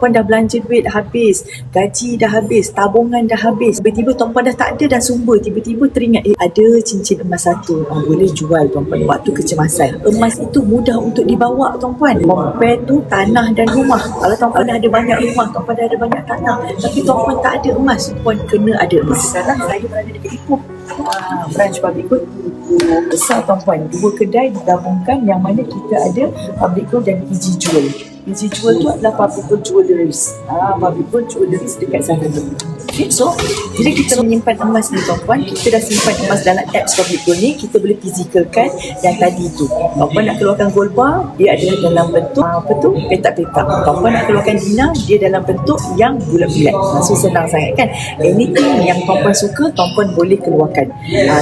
Tuan dah belanja duit dah habis, gaji dah habis, tabungan dah habis. Tiba-tiba tuan dah tak ada dah sumber. Tiba-tiba teringat, ada cincin emas satu. Boleh jual tuan-puan waktu kecemasan. Emas itu mudah untuk dibawa tuan-puan. Compare tu tanah dan rumah. Kalau tuan-puan dah ada banyak rumah, tuan-puan dah ada banyak tanah, tapi tuan-puan tak ada emas, tuan kena ada emas. Sekarang saya berada dekat Ipoh. Branch Public Good besar tuan-puan. 2 kedai digabungkan yang mana kita ada Public Good dan Easy Jewel. Easy Jewel tu adalah Public Good Jewelleries. Public Good Jewelleries dekat sana tu. Okay, so bila kita menyimpan emas ni tuan-puan, kita dah simpan emas dalam apps Public Good ni, kita boleh physicalkan yang tadi tu. Tuan-puan nak keluarkan gold bar, dia ada dalam bentuk petak-petak. Tuan-puan nak keluarkan dinar, dia dalam bentuk yang bulat-bulat. So senang sangat kan. Anything yang tuan-puan suka, tuan-puan boleh keluarkan.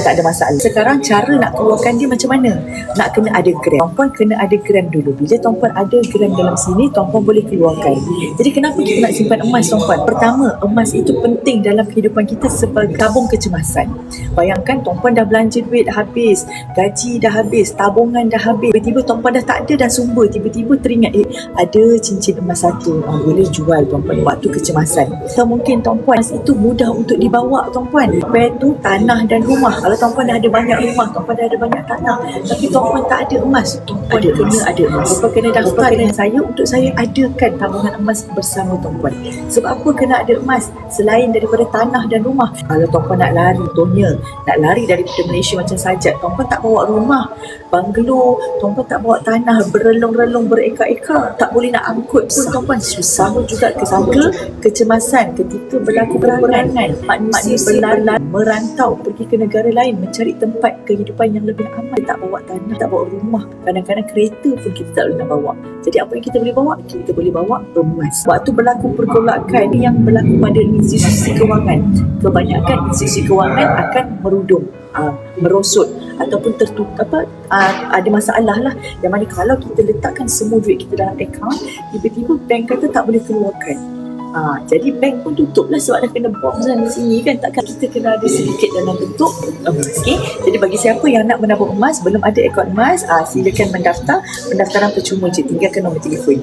Tak ada masalah. Sekarang cara nak keluarkan dia macam mana? Nak kena ada gram. Tuan-puan kena ada gram dulu. Bila tuan-puan ada gram dalam sini, tuan-puan boleh keluarkan. Jadi kenapa kita nak simpan emas tuan-puan? Pertama, emas itu penting dalam kehidupan kita sebagai tabung kecemasan. Bayangkan tuan-puan dah belanja duit dah habis, gaji dah habis, tabungan dah habis. Tiba-tiba tuan-puan dah tak ada dah sumber. Tiba-tiba teringat, ada cincin emas satu. Boleh jual tuan-puan waktu kecemasan. So mungkin tuan-puan, emas itu mudah untuk dibawa tuan-puan. Compare tu tanah dan rumah. Kalau tuan-puan dah ada banyak rumah, tuan-puan dah ada banyak tanah, tapi tuan-puan tak ada emas, tuan-puan kena ada emas. Tuan-puan kena daftar dengan saya untuk saya adakan tabungan emas bersama tuan-puan. Sebab apa kena ada emas? Selain daripada tanah dan rumah, kalau tuan-puan nak lari, contohnya nak lari daripada Malaysia macam Sajat, tuan-puan tak bawa rumah, banglo, tuan-puan tak bawa tanah berelong-relong berekar-ekar, tak boleh nak angkut pun tuan-puan. Sama juga kecemasan ketika berlaku peperangan, maknanya merantau pergi ke negara lain mencari tempat kehidupan yang lebih aman. Tak bawa tanah, tak bawa rumah, kadang-kadang kereta pun kita tak boleh nak bawa. Jadi apa yang kita boleh bawa? Kita boleh bawa emas. Waktu berlaku pergolakan yang berlaku pada institusi kewangan, kebanyakan institusi kewangan akan merudum, merosot ataupun tertutup, ada masalah lah, yang mana kalau kita letakkan semua duit kita dalam akaun, tiba-tiba bank kata tak boleh keluarkan. Jadi bank pun tutup lah sebab dah kena bom sana sini kan. Takkan kita kena ada sedikit dalam bentuk emas. Okay? Jadi bagi siapa yang nak menabung emas, belum ada akaun emas, silakan mendaftar. Pendaftaran percuma je, tinggalkan nombor telefon.